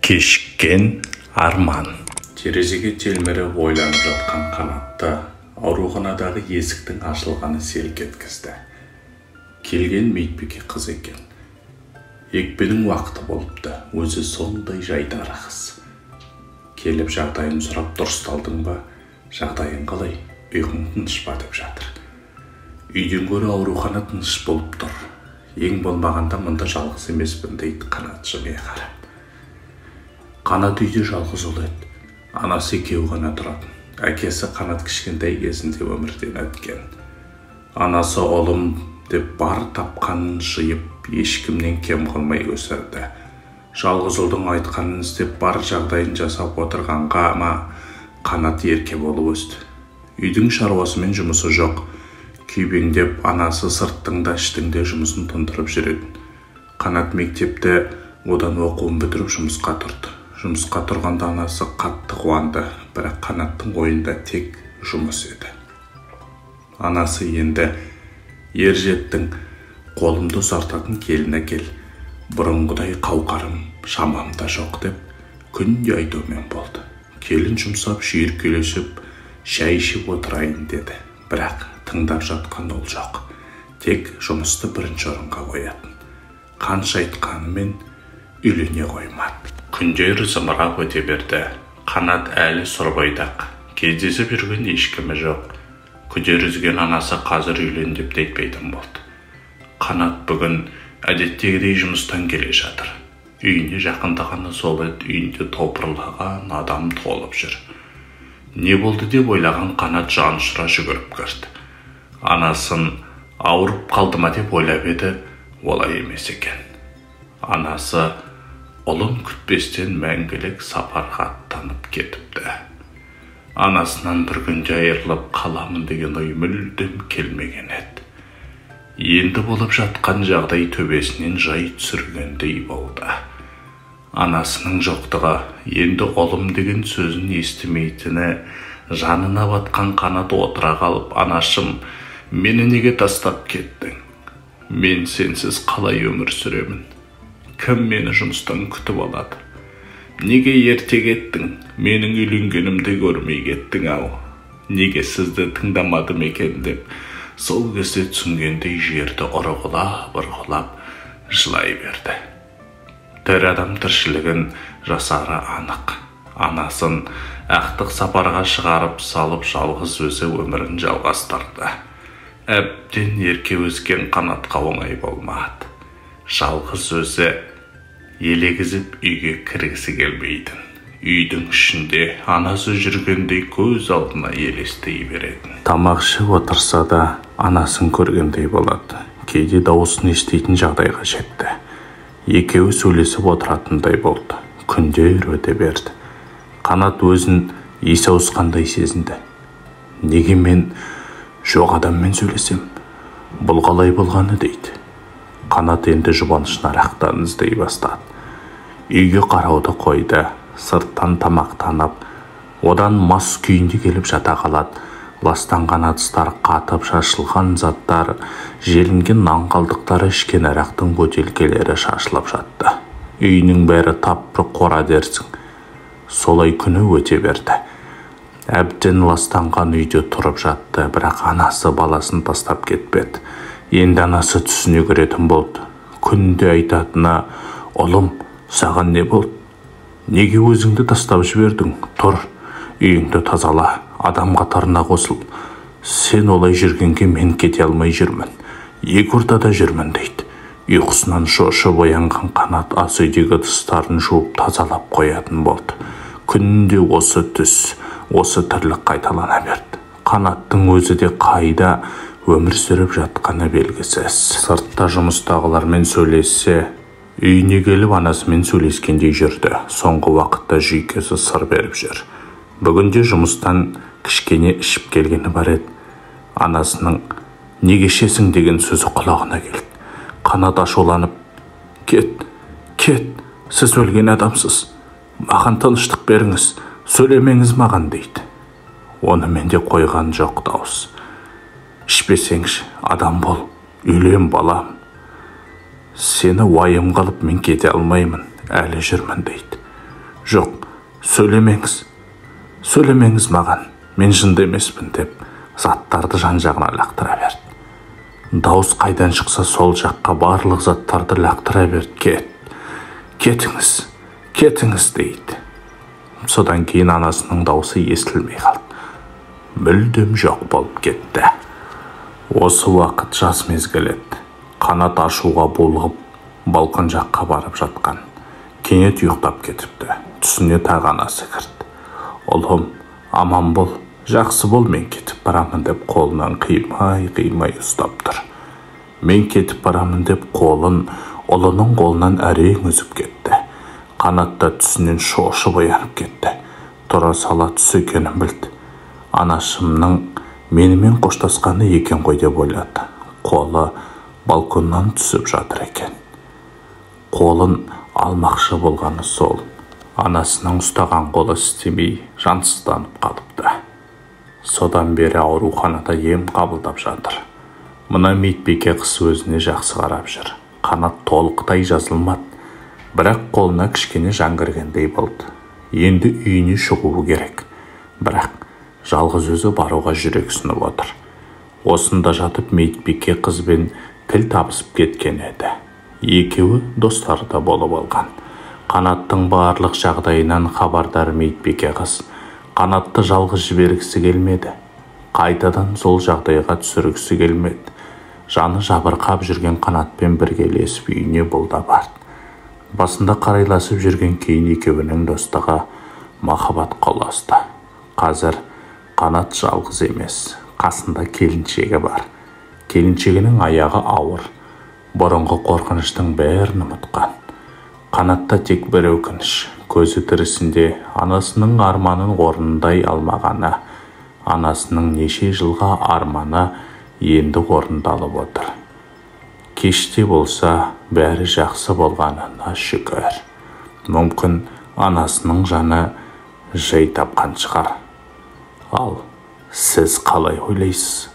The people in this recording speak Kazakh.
Кешіккен арман. Терезеге телміріп ойланып жатқан Қанатты ауруханадағы есіктің ашылғаны селк еткізді. Келген Медбике қыз екен. Екпенің уақыты болыпты, өзі сондай жайдары қыз. Келіп жағдайын сұрап дұрысталдың ба? Жағдайың қалай? Ұйқың тыныш па деп жатыр. Үйден гөрі аурухана тыныш болып тұр. Ең болмағанда мұнда жалғыз емеспін дейді Қанат жымия қарап. Қанат үйде жалғыз ұлы еді. Анасы екеуі ғана тұратын. Әкесі Қанат кішкентай кезінде өмірден өткен. Анасы ұлым деп бар тапқанын жиып, ешкімнен кем қылмай өсірді. Жалғыз ұлдың айтқанын істеп бар жағдайын жасап отырғанға ма Қанат ерке болып өсті. Үйдің шаруасымен жұмысы жоқ. Күйбеңдеп анасы сырттың да іштің де жұмысын тындырып жүреді. Қанат мектепте одан оқуын бітіріп жұмысқа тұрды. Жұмысқа тұрғанда анасы қатты қуанды, бірақ Қанаттың ойында тек жұмыс еді. Анасы енді ер жеттің, қолымды ұзартатын келін әкел, бұрынғыдай қауқарым шамамда жоқ деп күнде айтумен болды. Келін жұмсап шүйіркелесіп шай ішіп отырайын деді, бірақ тыңдап жатқан ол жоқ. Тек жұмысты бірінші орынға қоятын. Қанша айтқанымен үйлене қоймады. Күндер зымырап өте берді. Қанат әлі сұрбайдақ. Кездесіп жүрген ешкімі жоқ. Күдер үзген анасы қазір үйлен деп айтпайтын болды. Қанат бүгін әдеттегідей жұмыстан келе жатыр. Үйіне жақындағаны сол еді, үйінде топырлаған адам толып жүр. Не болды деп ойлаған Қанат жанұшыра жүгіріп кірді. Анасын ауырып қалды ма деп ойлап еді, олай емес екен. Анасы ұлын күтпестен мәңгілік сапарға аттанып кетіпті. Анасынан бір күнде айырылып қаламын деген ой мүлдем келмеген еді. Енді болып жатқан жағдай төбесінен жай түсіргендей болды. Анасының жоқтығы, енді ұлым деген сөзін естімейтіні жанына батқан Қанат отыра қалып, анашым, мені неге тастап кеттің? Мен сенсіз қалай өмір сүремін? Кім мені жұмыстан күтіп алады? Неге ерте кеттің? Менің үйленгенімді көрмей кеттің ау. Неге сізді тыңдамадым екен деп, сол кезде түсінгендей жерді ұрғылап жылай берді. Тірі адам тіршілігін жасары анық. Анасын ақтық сапарға шығарып салып жалғыз өзі өмірін жалғастырды. Әбден ерке өскен Қанатқа оңай болмады. Жалғыз өзі елегізіп үйге кіргісі келмейтін. Үйдің ішінде анасы жүргендей көз алдына елестей беретін. Тамақ ішіп отырса да анасын көргендей болады. Кейде дауысын еститін жағдайға жетті. Екеуі сөйлесіп отыратындай болды. Күндер өте берді. Қанат өзін есі ауысқандай сезінді. Неге мен жоқ адаммен сөйлесем? Бұл қалай болғаны дейді. Қанат енді жұбанышына рақтан іздей бастады. Үйге қарауды қойды, сырттан тамақтанып, одан мас күйінде келіп жата қалады. Ластанған ыдыстар, қатып шашылған заттар, желінген нан қалдықтары, ішкен арақтың бөтелкелері шашылып жатты. Үйінің бәрі тап-бір қора дерсің. Солай күні өте берді. Әбден ластанған үйде тұрып жатты, бірақ анасы баласын тастап кетпеді. Енді анасы түсіне көретін болды. Күнде айтатыны, ұлым, саған не болды? Неге өзіңді тастап жібердің? Тұр, үйіңді тазала, адам қатарына қосыл. Сен олай жүргенге мен кете алмай жүрмін. Екі ортада жүрмін дейді. Ұйқысынан шошып оянған Қанат ас үйдегі ыдыстарын жуып тазалап қоятын болды. Күнде осы түс, осы тірлік қайталана берді. Қанаттың өзі де қайда өмір сүріп жатқаны белгісіз. Сыртта жұмыстағылармен сөйлессе, үйіне келіп анасымен сөйлескендей жүрді. Соңғы уақытта жүйкесі сыр беріп жүр. Бүгінде жұмыстан кішкене ішіп келгені бар еді. Анасының неге ішесің деген сөзі құлағына келді. Қанат ашуланып, кет, сіз өлген адамсыз. Маған тыныштық беріңіз, сөйлемеңіз маған дейді. Оны менде қойған жоқ дауыс. Ішпесеңші, адам бол, үйлен балам. Сені уайым қалып мен кете алмаймын, әлі жүрмін дейді. Жоқ, сөйлемеңіз маған, мен жынды емеспін деп заттарды жан-жағына лақтыра берді. Дауыс қайдан шықса сол жаққа барлық заттарды лақтыра берді. Кетіңіз дейді. Содан кейін анасының дауысы естілмей қалды. Мүлдем жоқ болып кетті. Осы уақыт жаз мезгіл еді. Қанат ашуға булығып балкон жаққа барып жатқан. Кенет ұйықтап кетіпті. Түсіне тағы анасы кірді. Ұлым, аман бол, жақсы бол, мен кетіп барамын деп қолынан қимай ұстап тұр. Мен кетіп барамын деп қолын ұлының қолынан әрең үзіп кетті. Қанатта түсінен шошып оянып кетті. Тұра сала түс екенін білді. Анашымның менімен қоштасқаны екен ғой деп ойлады. Қолы балконнан түсіп жатыр екен. Қолын алмақшы болғаны сол. Анасының ұстаған қолы істемей жансызданып қалыпты. Содан бері ауруханада ем қабылдап жатыр. Мына Медбике қыз өзіне жақсы қарап жүр. Қанат толықтай жазылмады, бірақ қолына кішкене жан кіргендей болды. Енді үйіне шығуы керек, бірақ жалғыз өзі баруға жүрексініп отыр. Осында жатып Медбике қызбен тіл табысып кеткен еді. Екеуі достары да болып алған. Қанаттың барлық жағдайынан хабардар Медбике қыз Қанатты жалғыз жібергісі келмеді. Қайтадан сол жағдайға түсіргісі келмеді. Жаны жабырқап жүрген Қанатпен бірге ілесіп үйіне бұл да барды. Басында қарайласып жүрген кейін екеуінің достығы махаббат қоласты. Қазір Қанат жалғыз емес, қасында келіншегі бар. Келіншегінің аяғы ауыр. Бұрынғы қорқыныштың бәрін ұмытқан. Қанатта тек бір өкініш, көзі тірісінде анасының арманын орындай алмағаны, анасының неше жылға арманы енді орындалып отыр. Кеште болса бәрі жақсы болғанына шүкір. Мүмкін анасының жаны жай тапқан шығар. Ал сіз қалай ойлайсыз?